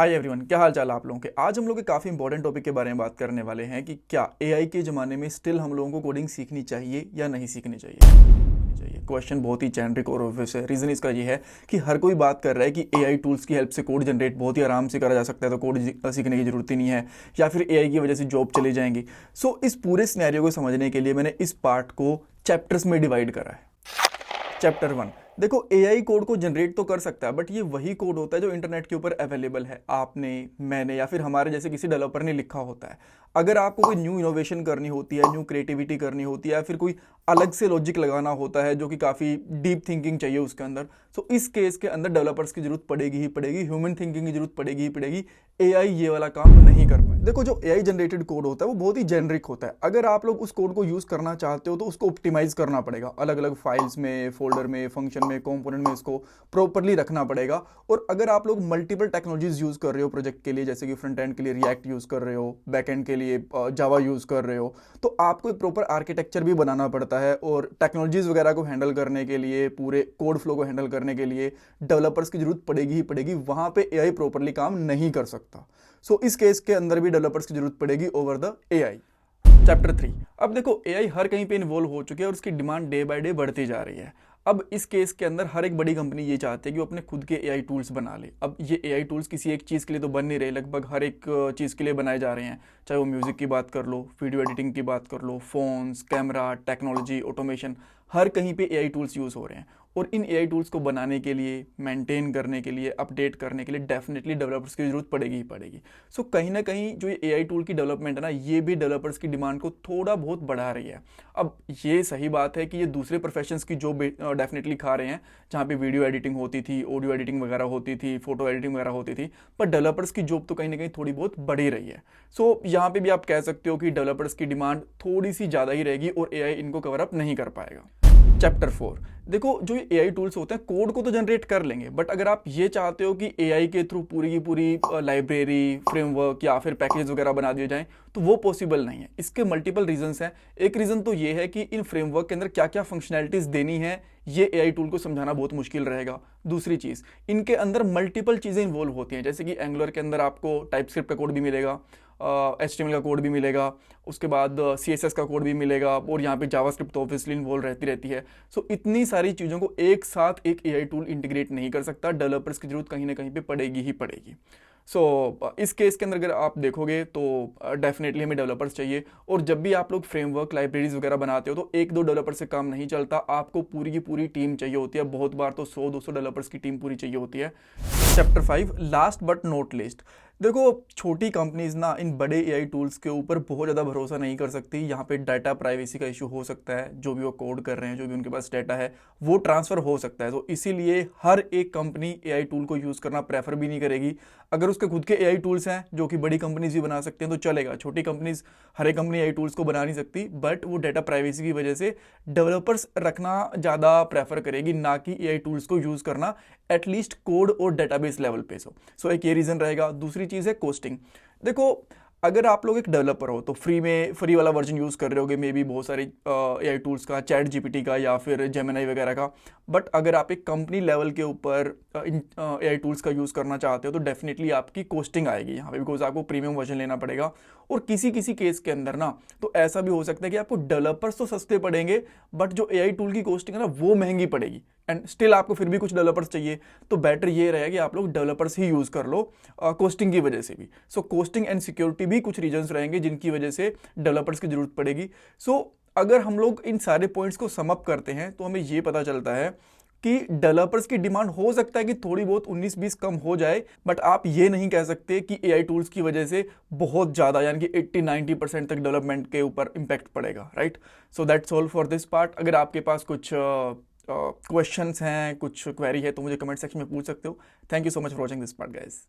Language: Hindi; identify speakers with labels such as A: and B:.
A: हाय एवरीवन, क्या हाल चाल आप लोगों के। आज हम लोग एक काफ़ी इंपॉर्टेंट टॉपिक के बारे में बात करने वाले हैं कि क्या एआई के ज़माने में स्टिल हम लोगों को कोडिंग सीखनी चाहिए या नहीं सीखनी चाहिए। क्वेश्चन बहुत ही जेनरिक और ऑब्वियस है। रीज़न इसका ये है कि हर कोई बात कर रहा है कि एआई टूल्स की हेल्प से कोड जनरेट बहुत ही आराम से करा जा सकता है, तो कोड सीखने की ज़रूरत ही नहीं है, या फिर एआई की वजह से जॉब चली जाएंगी। सो इस पूरे सिनेरियो को समझने के लिए मैंने इस पार्ट को चैप्टर्स में डिवाइड करा है। चैप्टर 1, देखो एआई कोड को जनरेट तो कर सकता है, बट ये वही कोड होता है जो इंटरनेट के ऊपर अवेलेबल है। आपने, मैंने या फिर हमारे जैसे किसी डेवलपर ने लिखा होता है। अगर आपको कोई न्यू इनोवेशन करनी होती है, न्यू क्रिएटिविटी करनी होती है, या फिर कोई अलग से लॉजिक लगाना होता है जो कि काफ़ी डीप थिंकिंग चाहिए उसके अंदर, तो इस केस के अंदर डेवलपर्स की जरूरत पड़ेगी ही पड़ेगी, ह्यूमन थिंकिंग की जरूरत पड़ेगी ही पड़ेगी। एआई ये वाला काम नहीं कर पाए। देखो, जो एआई जनरेटेड कोड होता है वो बहुत ही जेनरिक होता है। अगर आप लोग उस कोड को यूज़ करना चाहते हो तो उसको ऑप्टिमाइज करना पड़ेगा, अलग अलग फाइल्स में, फोल्डर में, फंक्शन में, कंपोनेंट में इसको प्रॉपरली रखना पड़ेगा। और अगर आप लोग मल्टीपल टेक्नोलॉजीज यूज़ कर रहे हो प्रोजेक्ट के लिए, जैसे कि फ्रंट एंड के लिए रिएक्ट यूज़ कर रहे हो, बैक एंड के लिए जावा यूज़ कर रहे हो, तो आपको एक प्रॉपर आर्किटेक्चर भी बनाना पड़ता है। और टेक्नोलॉजीज वगैरह को हैंडल करने के लिए, पूरे कोड फ्लो को हैंडल करने के लिए डेवलपर्स की जरूरत पड़ेगी ही पड़ेगी। वहां पे एआई प्रॉपरली काम नहीं कर सकता। सो इस केस के अंदर भी डेवलपर्स की जरूरत पड़ेगी ओवर द एआई। चैप्टर 3, अब देखो एआई हर कहीं पे इन्वॉल्व हो चुकी है और उसकी डिमांड डे बाय डे बढ़ती जा रही है। अब इस केस के अंदर हर एक बड़ी कंपनी ये चाहती है कि वो अपने खुद के एआई टूल्स बना ले। अब ये एआई टूल्स किसी एक चीज़ के लिए तो बन नहीं रहे, लगभग हर एक चीज़ के लिए बनाए जा रहे हैं। चाहे वो म्यूज़िक की बात कर लो, वीडियो एडिटिंग की बात कर लो, फोन्स, कैमरा, टेक्नोलॉजी, ऑटोमेशन, हर कहीं पे एआई टूल्स यूज़ हो रहे हैं। और इन एआई टूल्स को बनाने के लिए, मेंटेन करने के लिए, अपडेट करने के लिए डेफिनेटली डेवलपर्स की जरूरत पड़ेगी ही पड़ेगी। सो कहीं ना कहीं जो ये एआई टूल की डेवलपमेंट है ना, ये भी डेवलपर्स की डिमांड को थोड़ा बहुत बढ़ा रही है। अब ये सही बात है कि ये दूसरे प्रोफेशंस की जॉब डेफिनेटली खा रहे हैं, जहाँ पे वीडियो एडिटिंग होती थी, ऑडियो एडिटिंग वगैरह होती थी, फोटो एडिटिंग वगैरह होती थी, पर डेवलपर्स की जॉब तो कहीं ना कहीं थोड़ी बहुत बढ़ ही रही है। सो यहाँ पे भी आप कह सकते हो कि डेवलपर्स की डिमांड थोड़ी सी ज़्यादा ही रहेगी और एआई इनको कवर अप नहीं कर पाएगा। चैप्टर 4, देखो जो ये एआई टूल्स होते हैं कोड को तो जनरेट कर लेंगे, बट अगर आप ये चाहते हो कि एआई के थ्रू पूरी की पूरी लाइब्रेरी, फ्रेमवर्क या फिर पैकेज वगैरह बना दिए जाएं, तो वो पॉसिबल नहीं है। इसके मल्टीपल रीजंस हैं। एक रीजन तो ये है कि इन फ्रेमवर्क के अंदर क्या क्या फंक्शनैलिटीज देनी है, ये एआई टूल को समझाना बहुत मुश्किल रहेगा। दूसरी चीज़, इनके अंदर मल्टीपल चीज़ें इन्वॉल्व होती हैं, जैसे कि एंगुलर के अंदर आपको टाइपस्क्रिप्ट का कोड भी मिलेगा, HTML का कोड भी मिलेगा, उसके बाद CSS का कोड भी मिलेगा, और यहाँ पे जावास्क्रिप्ट तो ऑब्वियसली इन्वॉल्व रहती है। सो इतनी सारी चीज़ों को एक साथ एक एआई टूल इंटीग्रेट नहीं कर सकता। डेवलपर्स की जरूरत कहीं ना कहीं पे पड़ेगी ही पड़ेगी। सो इस केस के अंदर अगर आप देखोगे तो डेफिनेटली हमें डेवलपर्स चाहिए। और जब भी आप लोग फ्रेमवर्क, लाइब्रेरीज वगैरह बनाते हो तो एक दो डेवलपर से काम नहीं चलता, आपको पूरी की पूरी टीम चाहिए होती है। बहुत बार तो 100-200 डेवलपर्स की टीम पूरी चाहिए होती है। Chapter 5, last but not least, देखो छोटी कंपनीज ना इन बड़े एआई टूल्स के ऊपर बहुत ज़्यादा भरोसा नहीं कर सकती। यहाँ पे डाटा प्राइवेसी का इशू हो सकता है, जो भी वो कोड कर रहे हैं, जो भी उनके पास डाटा है वो ट्रांसफ़र हो सकता है। तो इसीलिए हर एक कंपनी एआई टूल को यूज़ करना प्रेफर भी नहीं करेगी। अगर उसके खुद के एआई टूल्स हैं जो कि बड़ी कंपनीज भी बना सकते हैं तो चलेगा। छोटी कंपनीज, हर एक कंपनी एआई टूल्स को बना नहीं सकती, बट वो डाटा प्राइवेसी की वजह से डेवलपर्स रखना ज़्यादा प्रेफर करेगी, ना कि एआई टूल्स को यूज़ करना एटलीस्ट कोड और डेटाबेस लेवल पे। सो एक ये रीज़न रहेगा। दूसरी चीज़ है कोस्टिंग। देखो अगर आप लोग एक डेवलपर हो तो फ्री वाला वर्जन यूज़ कर रहे होगे मे बी बहुत सारे एआई टूल्स का, चैट जीपीटी का या फिर जेमिनी वगैरह का। बट अगर आप एक कंपनी लेवल के ऊपर इन एआई टूल्स का यूज़ करना चाहते हो तो डेफिनेटली आपकी कोस्टिंग आएगी यहाँ पे, बिकॉज आपको प्रीमियम वर्जन लेना पड़ेगा। और किसी किसी केस के अंदर ना तो ऐसा भी हो सकता है कि आपको डेवलपर्स तो सस्ते पड़ेंगे, बट जो एआई टूल की कोस्टिंग है ना वो महंगी पड़ेगी, एंड स्टिल आपको फिर भी कुछ डेवलपर्स चाहिए। तो बेटर ये रहेगा कि आप लोग डेवलपर्स ही यूज़ कर लो कोस्टिंग की वजह से भी। सो कोस्टिंग एंड सिक्योरिटी भी कुछ रीजंस रहेंगे जिनकी वजह से डेवलपर्स की जरूरत पड़ेगी। सो अगर हम लोग इन सारे पॉइंट्स को सम अप करते हैं तो हमें ये पता चलता है कि डेवलपर्स की डिमांड हो सकता है कि थोड़ी बहुत 19-20 कम हो जाए, बट आप ये नहीं कह सकते कि एआई टूल्स की वजह से बहुत ज़्यादा यानी कि 80-90% तक डेवलपमेंट के ऊपर इम्पैक्ट पड़ेगा, right. So that's all for this part. अगर आपके पास कुछ क्वेश्चंस हैं, कुछ क्वेरी है तो मुझे कमेंट सेक्शन में पूछ सकते हो। Thank you so much for watching this part guys.